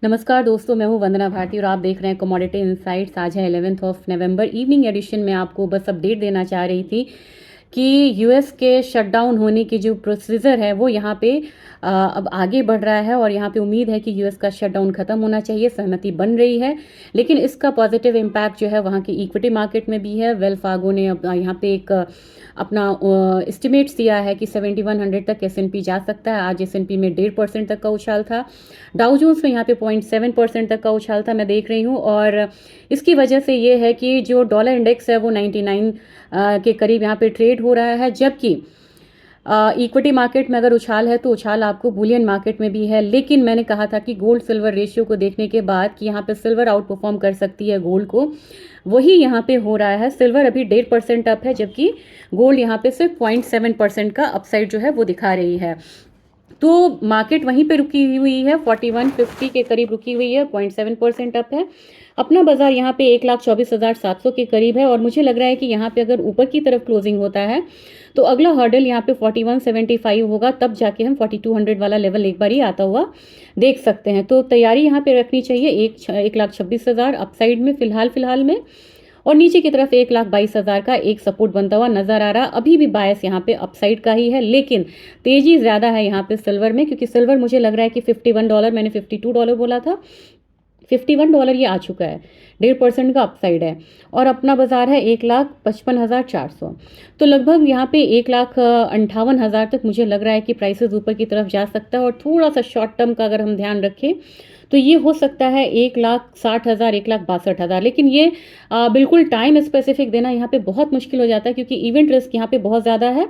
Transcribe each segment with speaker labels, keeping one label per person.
Speaker 1: नमस्कार दोस्तों, मैं हूं वंदना भारती और आप देख रहे हैं कमोडिटी इनसाइट्स। आज है 11 नवंबर। इवनिंग एडिशन में आपको बस अपडेट देना चाह रही थी कि यूएस के शटडाउन होने की जो प्रोसीजर है वो यहाँ पे अब आगे बढ़ रहा है और यहाँ पे उम्मीद है कि यूएस का शटडाउन खत्म होना चाहिए। सहमति बन रही है, लेकिन इसका पॉजिटिव इम्पैक्ट जो है वहाँ की इक्विटी मार्केट में भी है। वेल्स फार्गो ने अब यहाँ पे एक अपना एस्टिमेट्स दिया है कि 7100 तक एस&पी जा सकता है। आज एस&पी में 1.5% तक का उछाल था। डाउ जोन्स में यहाँ पे 0.7% तक का उछाल था, मैं देख रही हूँ। और इसकी वजह से ये है कि जो डॉलर इंडेक्स है वो 99 के करीब यहाँ पे ट्रेड हो रहा है, जबकि इक्विटी मार्केट में अगर उछाल है तो उछाल आपको बुलियन मार्केट में भी है। लेकिन मैंने कहा था कि गोल्ड सिल्वर रेशियो को देखने के बाद कि यहाँ पे सिल्वर आउट परफॉर्म कर सकती है गोल्ड को, वही यहाँ पे हो रहा है। सिल्वर अभी 1.5% अप है, जबकि गोल्ड यहाँ पे सिर्फ 0.7% का अपसाइड जो है वो दिखा रही है। तो मार्केट वहीं पे रुकी हुई है, 4150 के करीब रुकी हुई है, 0.7% अप है। अपना बाजार यहाँ पे 1,24,700 के करीब है और मुझे लग रहा है कि यहाँ पे अगर ऊपर की तरफ क्लोजिंग होता है तो अगला हर्डल यहाँ पे 4175 होगा, तब जाके हम 4200 वाला लेवल एक बार ही आता हुआ देख सकते हैं। तो तैयारी यहाँ पे रखनी चाहिए 1,26,000 अपसाइड में फिलहाल में, और नीचे की तरफ 1,22,000 का एक सपोर्ट बनता हुआ नजर आ रहा। अभी भी बायस यहाँ पे अपसाइड का ही है, लेकिन तेजी ज्यादा है यहाँ पे सिल्वर में, क्योंकि सिल्वर मुझे लग रहा है कि $51, मैंने $52 बोला था, $51 ये आ चुका है। 1.5% का अपसाइड है और अपना बाजार है 1,55,400। तो लगभग यहाँ पे 1,58,000 तक मुझे लग रहा है कि प्राइसेस ऊपर की तरफ जा सकता है। और थोड़ा सा शॉर्ट टर्म का अगर हम ध्यान रखें तो ये हो सकता है 1,60,000 1,62,000। लेकिन ये बिल्कुल टाइम स्पेसिफिक देना यहाँ पे बहुत मुश्किल हो जाता है, क्योंकि इवेंट रिस्क यहाँ पे बहुत ज़्यादा है।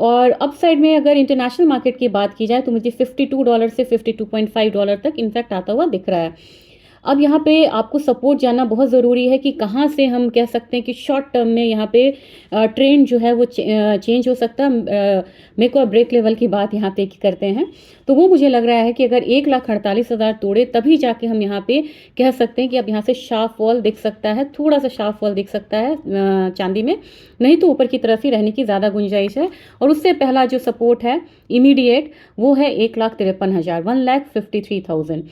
Speaker 1: और अपसाइड में अगर इंटरनेशनल मार्केट की बात की जाए तो मुझे $52 से $52.5 तक इनफैक्ट आता हुआ दिख रहा है। अब यहाँ पे आपको सपोर्ट जानना बहुत ज़रूरी है कि कहाँ से हम कह सकते हैं कि शॉर्ट टर्म में यहाँ पे ट्रेंड जो है वो चेंज हो सकता है। मेक और ब्रेक लेवल की बात यहाँ पे करते हैं तो वो मुझे लग रहा है कि अगर 1,48,000 तोड़े तभी जाके हम यहाँ पे कह सकते हैं कि अब यहाँ से शार्प फॉल दिख सकता है, थोड़ा सा शार्प फॉल दिख सकता है चांदी में, नहीं तो ऊपर की तरफ ही रहने की ज़्यादा गुंजाइश है। और उससे पहला जो सपोर्ट है इमीडिएट वो है 1,53,000, 1,53,000।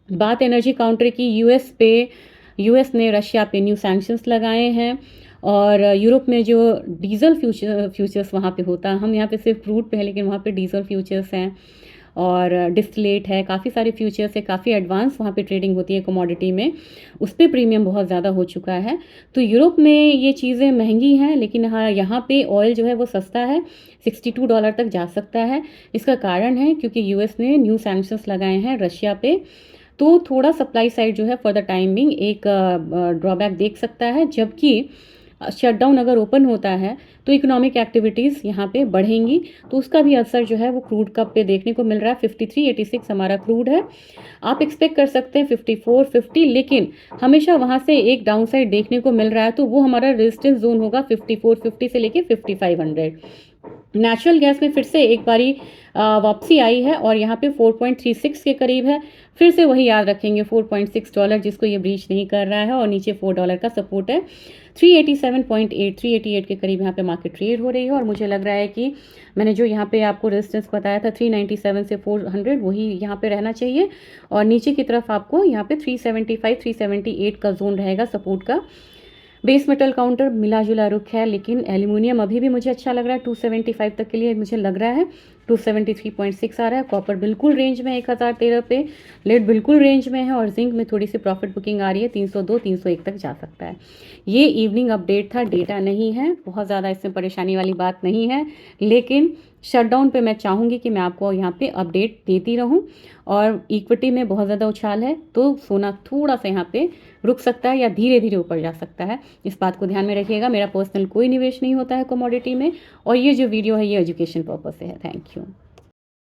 Speaker 1: बात एनर्जी काउंटर की, यूएस ने रशिया पे न्यू सैंक्शंस लगाए हैं। और यूरोप में जो डीजल फ्यूचर्स वहाँ पे होता है, हम यहाँ पे सिर्फ क्रूड पे है लेकिन वहाँ पे डीजल फ्यूचर्स हैं और डिस्टिलेट है, काफ़ी सारे फ्यूचर्स है, काफ़ी एडवांस वहाँ पे ट्रेडिंग होती है कमोडिटी में, उस पर प्रीमियम बहुत ज़्यादा हो चुका है। तो यूरोप में ये चीज़ें महंगी हैं, लेकिन हाँ यहाँ पे ऑयल जो है वो सस्ता है, $62 तक जा सकता है। इसका कारण है क्योंकि यूएस ने न्यू सैंक्शंस लगाए हैं रशिया पे। तो थोड़ा सप्लाई साइड जो है फॉर द टाइमिंग एक ड्रॉबैक देख सकता है, जबकि शटडाउन अगर ओपन होता है तो इकोनॉमिक एक्टिविटीज़ यहाँ पे बढ़ेंगी, तो उसका भी असर जो है वो क्रूड कप पे देखने को मिल रहा है। 53.86 हमारा क्रूड है, आप एक्सपेक्ट कर सकते हैं 54.50, लेकिन हमेशा वहाँ से एक डाउन साइड देखने को मिल रहा है, तो वो हमारा रेजिस्टेंस जोन होगा 54.50 से लेके 5500। नेचुरल गैस में फिर से एक बारी वापसी आई है और यहाँ पे 4.36 के करीब है। फिर से वही याद रखेंगे $4.6 जिसको ये ब्रीच नहीं कर रहा है, और नीचे $4 का सपोर्ट है। 388 के करीब यहाँ पे मार्केट ट्रेड हो रही है। और मुझे लग रहा है कि मैंने जो यहाँ पे आपको रेजिस्टेंस बताया था 397 से 400, वही यहाँ पे रहना चाहिए। और नीचे की तरफ आपको यहाँ पे 375 378 का जोन रहेगा सपोर्ट का। बेस मेटल काउंटर मिला जुला रुख है, लेकिन एल्यूमिनियम अभी भी मुझे अच्छा लग रहा है। 275 तक के लिए मुझे लग रहा है 273.6 आ रहा है। कॉपर बिल्कुल रेंज में 1013 पे, लेड बिल्कुल रेंज में है, और जिंक में थोड़ी सी प्रॉफिट बुकिंग आ रही है, 302 301 तक जा सकता है। ये इवनिंग अपडेट था, डेटा नहीं है, बहुत ज़्यादा इसमें परेशानी वाली बात नहीं है, लेकिन शटडाउन पे मैं चाहूँगी कि मैं आपको यहाँ पे अपडेट देती रहूँ। और इक्विटी में बहुत ज़्यादा उछाल है तो सोना थोड़ा सा यहाँ पे रुक सकता है या धीरे धीरे ऊपर जा सकता है, इस बात को ध्यान में रखिएगा। मेरा पर्सनल कोई निवेश नहीं होता है कमोडिटी में, और ये जो वीडियो है ये एजुकेशन पर्पस से है। Thank you.